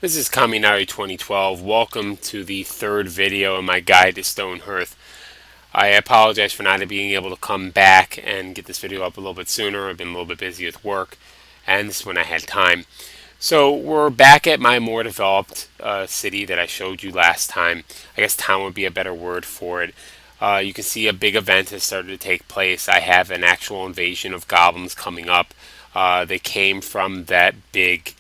This is Kaminari 2012. Welcome to the third video in my guide to StoneHearth. I apologize for not being able to come back and get this video up a little bit sooner. I've been a little bit busy with work, and this is when I had time. So we're back at my more developed city that I showed you last time. I guess town would be a better word for it. You can see a big event has started to take place. I have an actual invasion of goblins coming up. They came from that big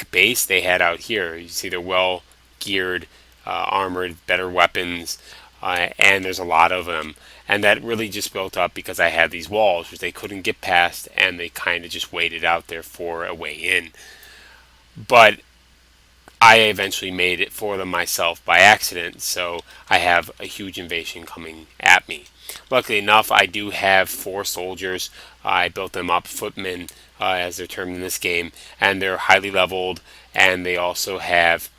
base they had out here. You see they're well geared, armored, better weapons, and there's a lot of them. And that really just built up because I had these walls which they couldn't get past, and they kind of just waited out there for a way in. But I eventually made it for them myself by accident, so I have a huge invasion coming at me. Luckily enough, I do have 4 soldiers. I built them up, footmen, as they're termed in this game, and they're highly leveled, and they also have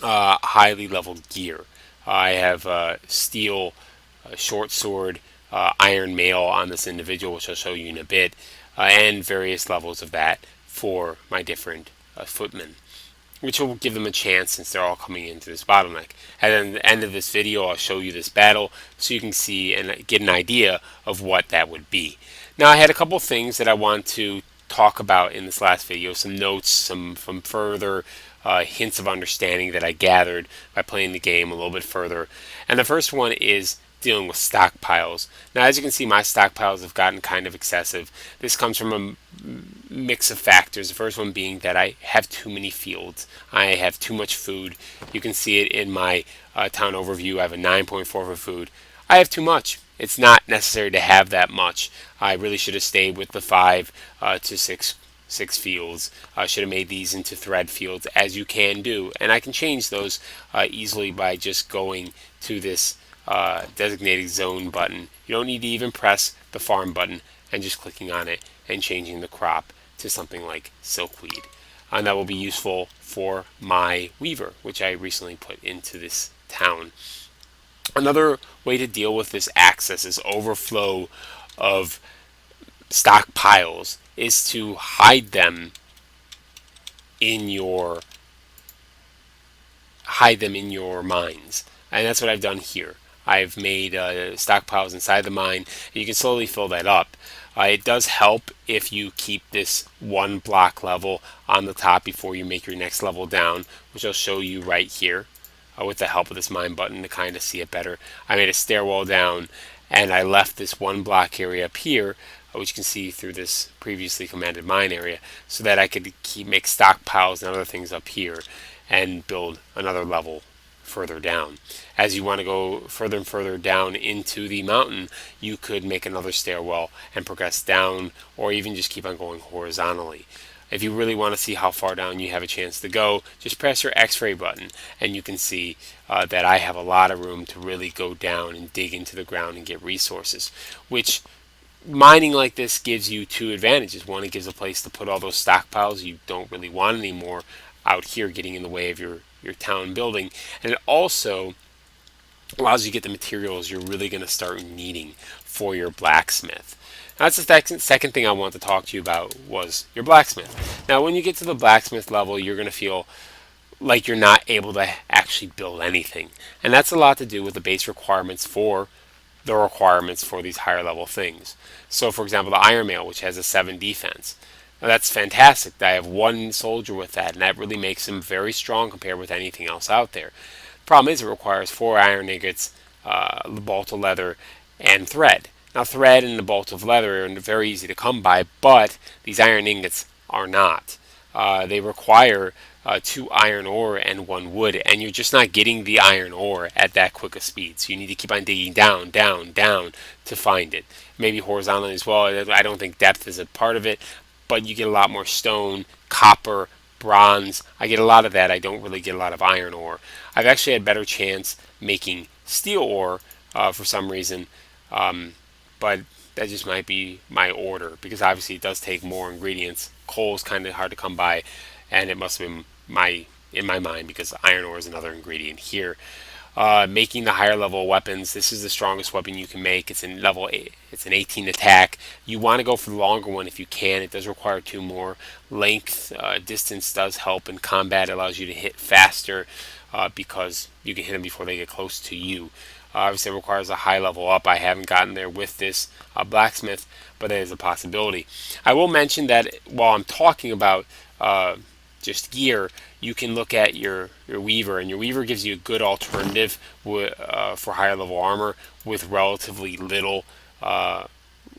highly leveled gear. I have steel, short sword, iron mail on this individual, which I'll show you in a bit, and various levels of that for my different footmen, which will give them a chance since they're all coming into this bottleneck. And then at the end of this video, I'll show you this battle so you can see and get an idea of what that would be. Now, I had a couple things that I want to talk about in this last video, some notes, some further hints of understanding that I gathered by playing the game a little bit further. And the first one is dealing with stockpiles. Now, as you can see, my stockpiles have gotten kind of excessive. This comes from a mix of factors. The first one being that I have too many fields. I have too much food. You can see it in my town overview. I have a 9.4 for food. I have too much. It's not necessary to have that much. I really should have stayed with the 5 to 6 fields. I should have made these into thread fields, as you can do, and I can change those easily by just going to this designated zone button. You don't need to even press the farm button, and just clicking on it and changing the crop to something like silkweed. And that will be useful for my weaver, which I recently put into this town. Another way to deal with this access, this overflow of stockpiles, is to hide them in your mines, and that's what I've done here. I've made stockpiles inside the mine, and you can slowly fill that up. It does help if you keep this 1 block level on the top before you make your next level down, which I'll show you right here with the help of this mine button to kind of see it better. I made a stairwell down, and I left this 1 block area up here, which you can see through this previously commanded mine area, so that I could make stockpiles and other things up here and build another level further down. As you want to go further and further down into the mountain, you could make another stairwell and progress down, or even just keep on going horizontally. If you really want to see how far down you have a chance to go, just press your X-ray button, and you can see that I have a lot of room to really go down and dig into the ground and get resources, which mining like this gives you 2 advantages. One, it gives a place to put all those stockpiles you don't really want anymore out here getting in the way of your town building, and it also allows you to get the materials you're really going to start needing for your blacksmith. Now, that's the second thing I want to talk to you about, was your blacksmith. Now, when you get to the blacksmith level, you're going to feel like you're not able to actually build anything, and that's a lot to do with the base requirements for these higher level things. So, for example, the iron mail, which has a 7 defense. Now, that's fantastic. I have 1 soldier with that, and that really makes him very strong compared with anything else out there. Problem is, it requires 4 iron ingots, a bolt of leather, and thread. Now, thread and the bolt of leather are very easy to come by, but these iron ingots are not. They require 2 iron ore and 1 wood, and you're just not getting the iron ore at that quick a speed. So you need to keep on digging down, down, down to find it. Maybe horizontally as well. I don't think depth is a part of it, but you get a lot more stone, copper, bronze. I get a lot of that. I don't really get a lot of iron ore. I've actually had better chance making steel ore for some reason, but that just might be my order, because obviously it does take more ingredients. Coal is kind of hard to come by, and it must have been in my mind, because iron ore is another ingredient here. Making the higher level weapons. This is the strongest weapon you can make. It's in level 8. It's an 18 attack. You want to go for the longer one if you can. It does require 2 more. Length, distance does help in combat. It allows you to hit faster because you can hit them before they get close to you. Obviously, it requires a high level up. I haven't gotten there with this blacksmith, but that is a possibility. I will mention that while I'm talking about just gear, you can look at your weaver, and your weaver gives you a good alternative for higher level armor with relatively little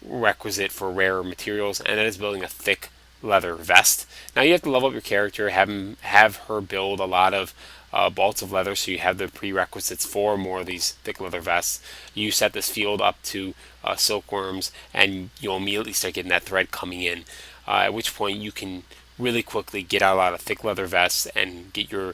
requisite for rarer materials, and that is building a thick leather vest. Now you have to level up your character, have her build a lot of bolts of leather, so you have the prerequisites for more of these thick leather vests. You set this field up to silkworms, and you'll immediately start getting that thread coming in. At which point you can really quickly get out a lot of thick leather vests and get your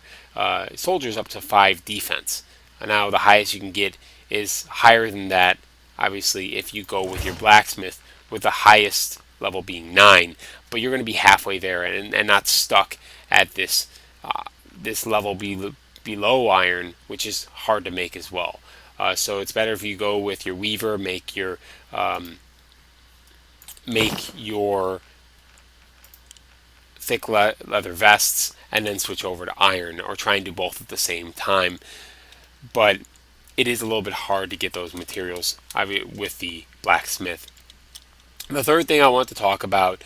soldiers up to 5 defense. Now the highest you can get is higher than that, obviously, if you go with your blacksmith, with the highest level being 9, but you're going to be halfway there and not stuck at this level below iron, which is hard to make as well. So it's better if you go with your weaver, make your thick leather vests, and then switch over to iron, or try and do both at the same time. But it is a little bit hard to get those materials with the blacksmith. The third thing I want to talk about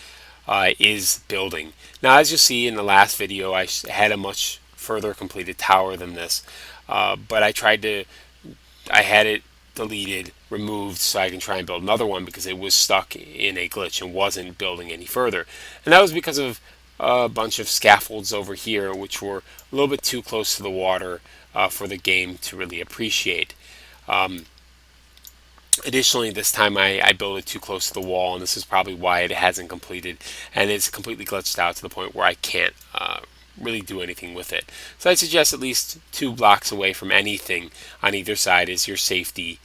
is building. Now, as you see in the last video, I had a much further completed tower than this, but I had it deleted, removed, so I can try and build another one because it was stuck in a glitch and wasn't building any further. And that was because of a bunch of scaffolds over here, which were a little bit too close to the water for the game to really appreciate. Additionally, this time I built it too close to the wall, and this is probably why it hasn't completed, and it's completely glitched out to the point where I can't really do anything with it. So I suggest at least 2 blocks away from anything on either side is your safety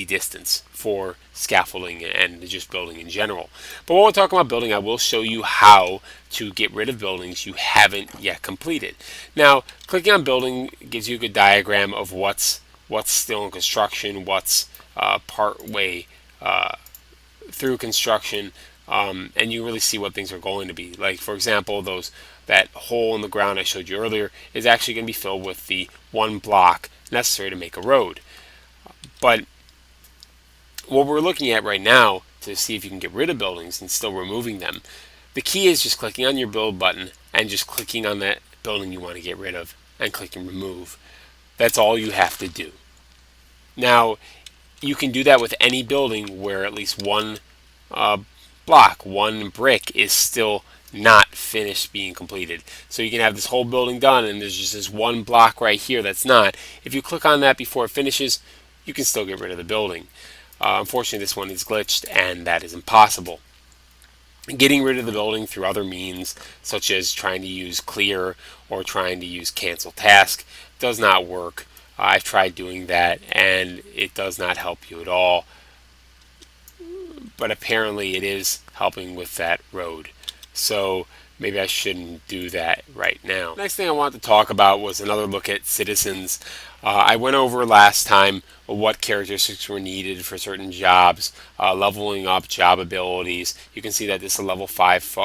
distance for scaffolding and just building in general. But while we're talking about building, I will show you how to get rid of buildings you haven't yet completed. Now, clicking on building gives you a good diagram of what's still in construction, what's part way through construction, and you really see what things are going to be. Like, for example, that hole in the ground I showed you earlier is actually going to be filled with the 1 block necessary to make a road. But what we're looking at right now to see if you can get rid of buildings and still removing them, the key is just clicking on your build button and just clicking on that building you want to get rid of and clicking remove. That's all you have to do. Now, you can do that with any building where at least 1 block, 1 brick is still not finished being completed. So you can have this whole building done and there's just this 1 block right here that's not. If you click on that before it finishes, you can still get rid of the building. Unfortunately, this one is glitched and that is impossible. Getting rid of the building through other means, such as trying to use clear or trying to use cancel task, does not work. I've tried doing that and it does not help you at all. But apparently it is helping with that road. So maybe I shouldn't do that right now. Next thing I wanted to talk about was another look at citizens. I went over last time what characteristics were needed for certain jobs, leveling up job abilities. You can see that this is a level 5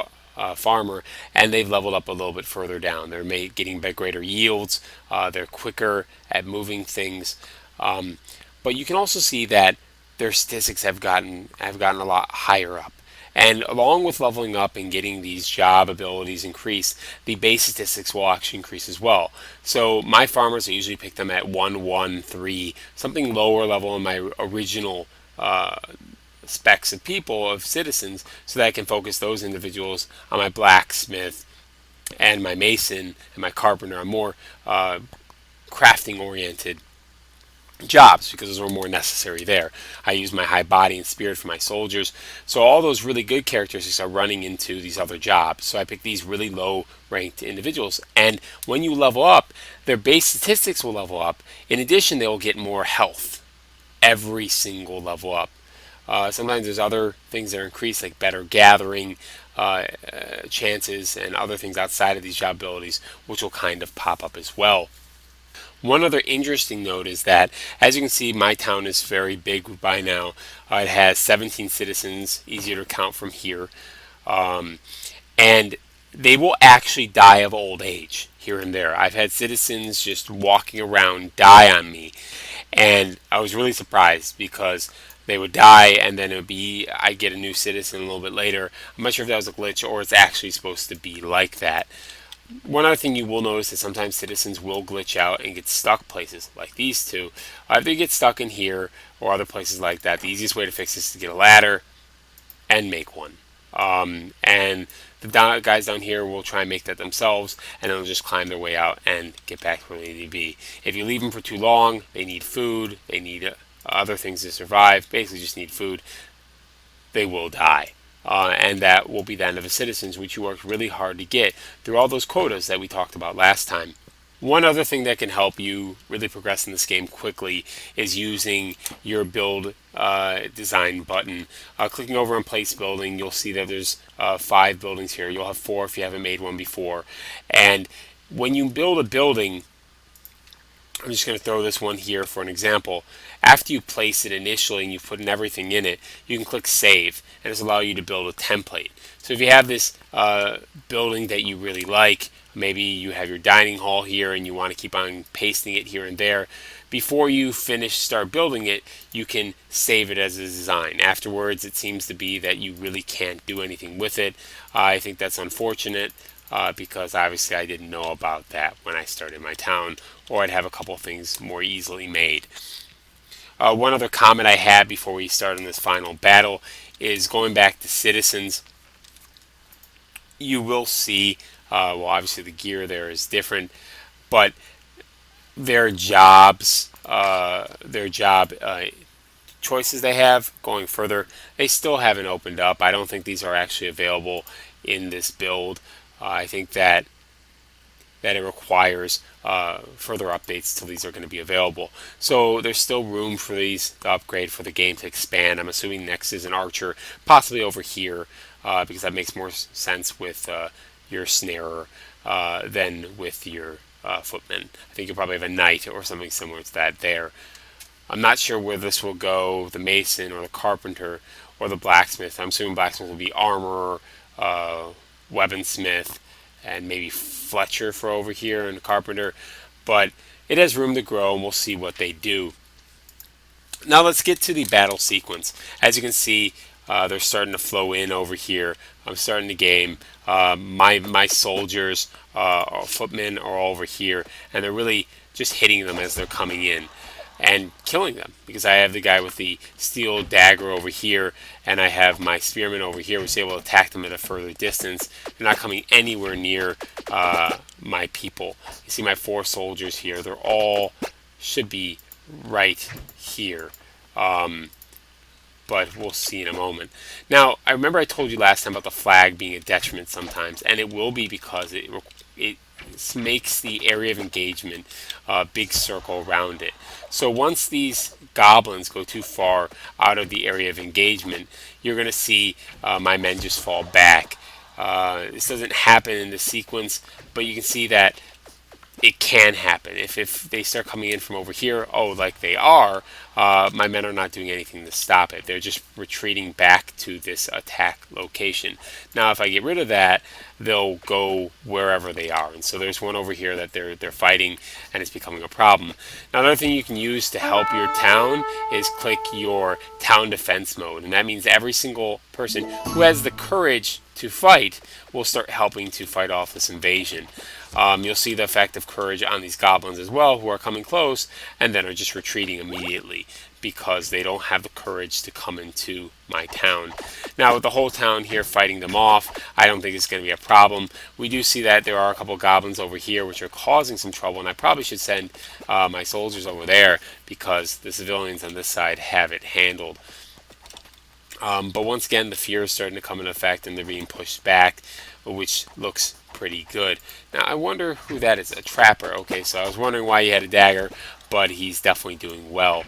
farmer, and they've leveled up a little bit further down. They're getting greater yields. They're quicker at moving things. But you can also see that their statistics have gotten a lot higher up. And along with leveling up and getting these job abilities increased, the base statistics will actually increase as well. So my farmers, I usually pick them at 1, 1, 3, something lower level in my original specs of people, of citizens, so that I can focus those individuals on my blacksmith and my mason and my carpenter on more crafting oriented jobs, because those were more necessary there. I use my high body and spirit for my soldiers. So all those really good characteristics are running into these other jobs. So I pick these really low ranked individuals. And when you level up, their base statistics will level up. In addition, they will get more health every single level up. Sometimes there's other things that are increased, like better gathering chances and other things outside of these job abilities, which will kind of pop up as well. One other interesting note is that, as you can see, my town is very big by now. It has 17 citizens, easier to count from here. Um, and they will actually die of old age here and there. I've had citizens just walking around die on me, and I was really surprised because they would die and then it would be I get a new citizen a little bit later. I'm not sure if that was a glitch or it's actually supposed to be like that. One other thing you will notice is sometimes citizens will glitch out and get stuck places like these two. If they get stuck in here or other places like that, the easiest way to fix this is to get a ladder and make one. And the guys down here will try and make that themselves, and they'll just climb their way out and get back where they need to be. If you leave them for too long, they need food, they need other things to survive, basically just need food, they will die. And that will be the end of the citizens, which you worked really hard to get through all those quotas that we talked about last time. One other thing that can help you really progress in this game quickly is using your build design button. Clicking over on place building, you'll see that there's 5 buildings here. You'll have 4 if you haven't made one before. And when you build a building, I'm just going to throw this one here for an example. After you place it initially and you put in everything in it, you can click Save, and it's allow you to build a template. So if you have this building that you really like, maybe you have your dining hall here and you want to keep on pasting it here and there, before you start building it, you can save it as a design. Afterwards, it seems to be that you really can't do anything with it. I think that's unfortunate. Because obviously I didn't know about that when I started my town, or I'd have a couple things more easily made. One other comment I had before we start on this final battle is going back to citizens. You will see, well, obviously the gear there is different, but their job choices they have going further, they still haven't opened up. I don't think these are actually available in this build. I think that it requires further updates till these are going to be available. So there's still room for these to upgrade, for the game to expand. I'm assuming next is an archer, possibly over here, because that makes more sense with your snarer than with your footman. I think you'll probably have a knight or something similar to that there. I'm not sure where this will go, the mason or the carpenter or the blacksmith. I'm assuming blacksmith will be armorer, weaponsmith, and maybe Fletcher for over here and carpenter, but it has room to grow and we'll see what they do. Now let's get to the battle sequence. As you can see, they're starting to flow in over here. I'm starting the game. My soldiers, footmen are all over here, and they're really just hitting them as they're coming in and killing them, because I have the guy with the steel dagger over here and I have my spearman over here, which is able to attack them at a further distance. They're not coming anywhere near my people. You see my 4 soldiers here, they're all should be right here, but we'll see in a moment. Now, I remember I told you last time about the flag being a detriment sometimes, and it will be because it makes the area of engagement a big circle around it. So once these goblins go too far out of the area of engagement, you're going to see my men just fall back. This doesn't happen in the sequence, but you can see that it can happen. If they start coming in from over here, like they are, my men are not doing anything to stop it. They're just retreating back to this attack location. Now, if I get rid of that, they'll go wherever they are. And so there's one over here that they're fighting, and it's becoming a problem. Now, another thing you can use to help your town is click your town defense mode. And that means every single person who has the courage to fight will start helping to fight off this invasion. You'll see the effect of courage on these goblins as well, who are coming close and then are just retreating immediately because they don't have the courage to come into my town. Now, with the whole town here fighting them off, I don't think it's going to be a problem. We do see that there are a couple goblins over here which are causing some trouble, and I probably should send my soldiers over there because the civilians on this side have it handled. But once again, the fear is starting to come into effect and they're being pushed back, which looks pretty good. Now, I wonder who that is. A trapper. Okay, so I was wondering why he had a dagger, but he's definitely doing well.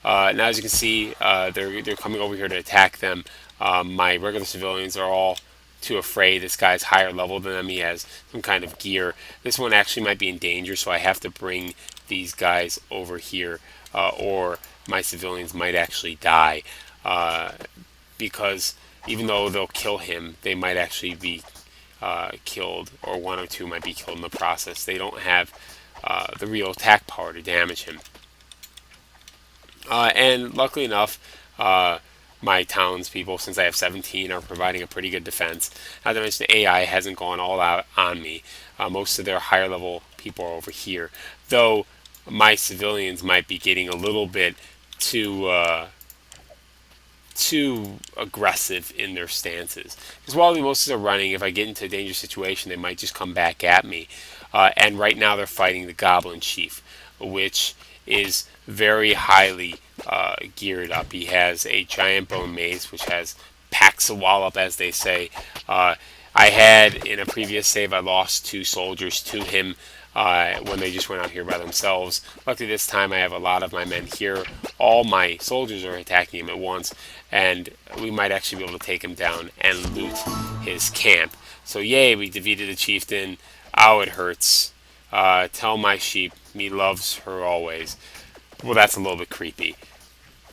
Now, as you can see, they're coming over here to attack them. My regular civilians are all too afraid. This guy's higher level than them. He has some kind of gear. This one actually might be in danger, so I have to bring these guys over here, or my civilians might actually die, because even though they'll kill him, they might actually be killed, or one or two might be killed in the process. They don't have the real attack power to damage him. And luckily enough, my townspeople, since I have 17, are providing a pretty good defense. Not to mention the AI hasn't gone all out on me. Most of their higher level people are over here, though my civilians might be getting a little bit too aggressive in their stances. Because while most of them are running, if I get into a dangerous situation, they might just come back at me. And right now they're fighting the Goblin Chief, which is very highly geared up. He has a giant bone mace, which has packs a wallop, as they say. I had, in a previous save, I lost 2 soldiers to him when they just went out here by themselves. Luckily this time I have a lot of my men here. All my soldiers are attacking him at once, and we might actually be able to take him down and loot his camp. So yay, we defeated the chieftain. Ow, it hurts. Tell my sheep, me loves her always. Well, that's a little bit creepy.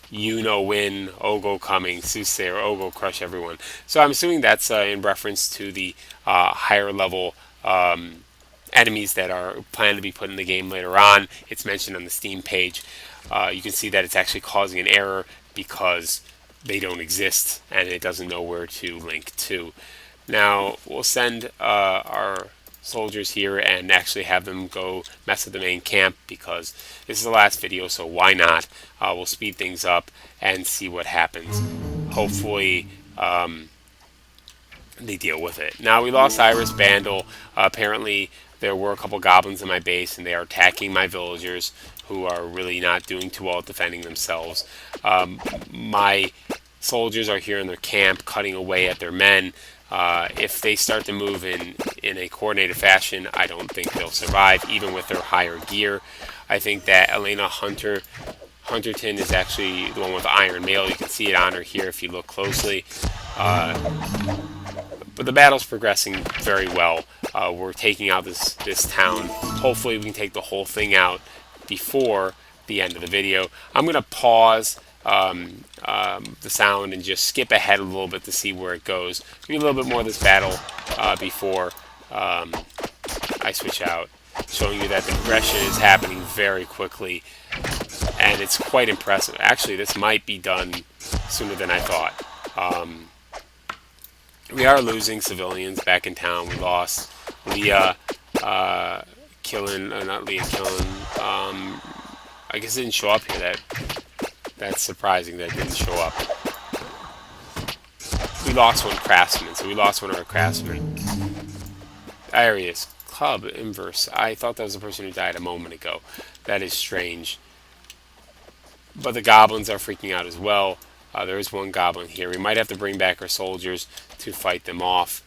You know when, Ogo coming, soothsayer, Ogo crush everyone. So I'm assuming that's in reference to the higher level enemies that are planned to be put in the game later on. It's mentioned on the Steam page. You can see that it's actually causing an error because they don't exist and it doesn't know where to link to. Now we'll send our soldiers here and actually have them go mess with the main camp, because this is the last video, so why not? We'll speed things up and see what happens. Hopefully they deal with it. Now we lost Iris Bandle. Apparently there were a couple goblins in my base and they are attacking my villagers, who are really not doing too well at defending themselves. My soldiers are here in their camp cutting away at their men. If they start to move in a coordinated fashion, I don't think they'll survive, even with their higher gear. I think that Elena Hunterton is actually the one with the iron mail. You can see it on her here if you look closely. But the battle's progressing very well. We're taking out this town. Hopefully we can take the whole thing out before the end of the video. I'm going to pause the sound and just skip ahead a little bit to see where it goes. Give you a little bit more of this battle before I switch out, showing you that the progression is happening very quickly, and it's quite impressive. Actually, this might be done sooner than I thought. We are losing civilians back in town. We lost Leah Killen, not Leah Killen. I guess it didn't show up here. That's surprising that it didn't show up. We lost one craftsman, so we lost one of our craftsmen. Arius, Club, Inverse. I thought that was the person who died a moment ago. That is strange. But the goblins are freaking out as well. There is one goblin here. We might have to bring back our soldiers to fight them off,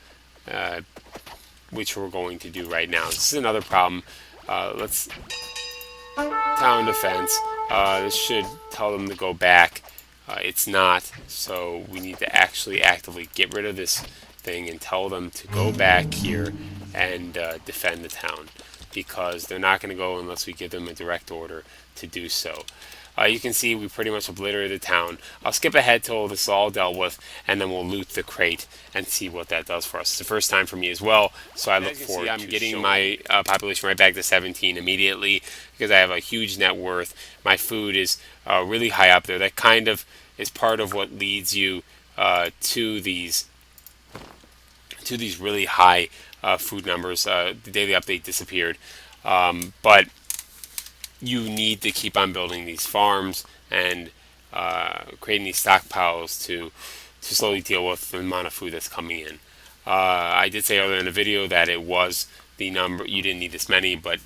which we're going to do right now. This is another problem. Let's... Town defense. This should tell them to go back. It's not, so we need to actually actively get rid of this thing and tell them to go back here and defend the town, because they're not going to go unless we give them a direct order to do so. You can see we pretty much obliterated the town. I'll skip ahead till this is all dealt with, and then we'll loot the crate and see what that does for us. It's the first time for me as well, so I look forward to I'm getting my population right back to 17 immediately, because I have a huge net worth. My food is really high up there. That kind of is part of what leads you to these really high food numbers. The daily update disappeared, but you need to keep on building these farms and creating these stockpiles to slowly deal with the amount of food that's coming in. I did say earlier in the video that it was the number, you didn't need this many, but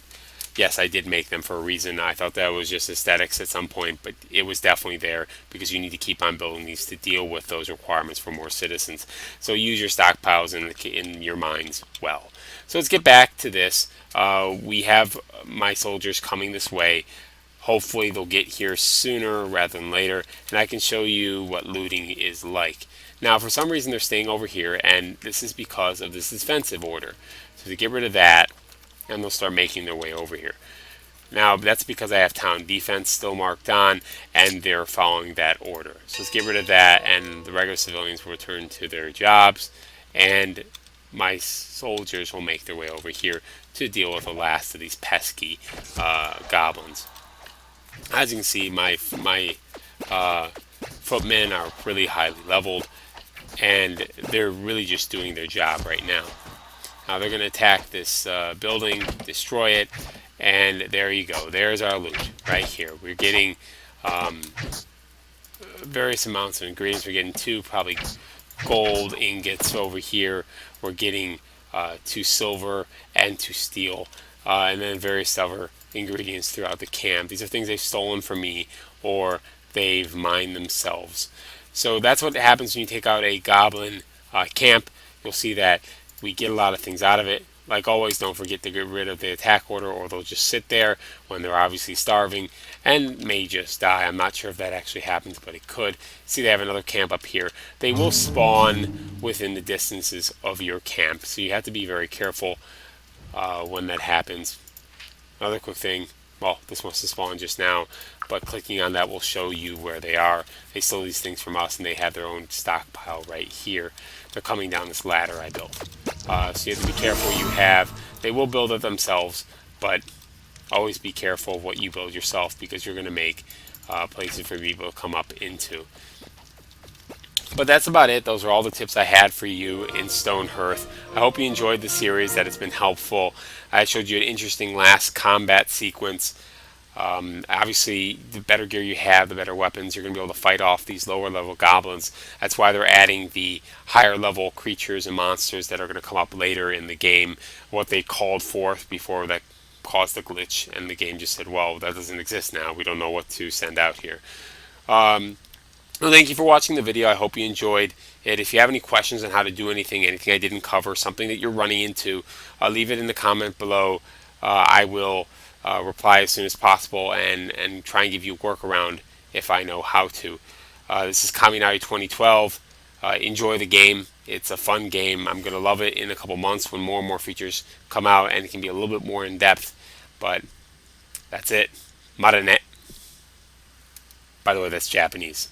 yes, I did make them for a reason. I thought that was just aesthetics at some point, but it was definitely there because you need to keep on building these to deal with those requirements for more citizens. So use your stockpiles in your mines well. So let's get back to this. We have my soldiers coming this way. Hopefully they'll get here sooner rather than later, and I can show you what looting is like. Now, for some reason, they're staying over here, and this is because of this defensive order. So to get rid of that, and they'll start making their way over here. Now, that's because I have town defense still marked on, and they're following that order. So let's get rid of that, and the regular civilians will return to their jobs, and my soldiers will make their way over here to deal with the last of these pesky goblins. As you can see, my footmen are really highly leveled, and they're really just doing their job right now. Now they're going to attack this building, destroy it, and there you go. There's our loot right here. We're getting various amounts of ingredients. We're getting 2 probably gold ingots over here. We're getting 2 silver and 2 steel, and then various other ingredients throughout the camp. These are things they've stolen from me or they've mined themselves. So that's what happens when you take out a goblin camp. You'll see that we get a lot of things out of it. Like always, don't forget to get rid of the attack order, or they'll just sit there when they're obviously starving and may just die. I'm not sure if that actually happens, but it could. See, they have another camp up here. They will spawn within the distances of your camp, so you have to be very careful when that happens. Another quick thing, well, this must have spawned just now, but clicking on that will show you where they are. They stole these things from us, and they have their own stockpile right here. They're coming down this ladder I built. So you have to be careful you have. They will build it themselves, but always be careful of what you build yourself, because you're going to make places for people to come up into. But that's about it. Those are all the tips I had for you in StoneHearth. I hope you enjoyed the series, that it's been helpful. I showed you an interesting last combat sequence. Obviously, the better gear you have, the better weapons, you're going to be able to fight off these lower level goblins. That's why they're adding the higher level creatures and monsters that are going to come up later in the game. What they called forth before that caused the glitch, and the game just said, well, that doesn't exist now. We don't know what to send out here. Well, thank you for watching the video. I hope you enjoyed it. If you have any questions on how to do anything I didn't cover, something that you're running into, leave it in the comment below. I will reply as soon as possible and try and give you a workaround if I know how to. This is Kaminari 2012. Enjoy the game. It's a fun game. I'm going to love it in a couple months when more and more features come out and it can be a little bit more in depth. But that's it. Marane. By the way, that's Japanese.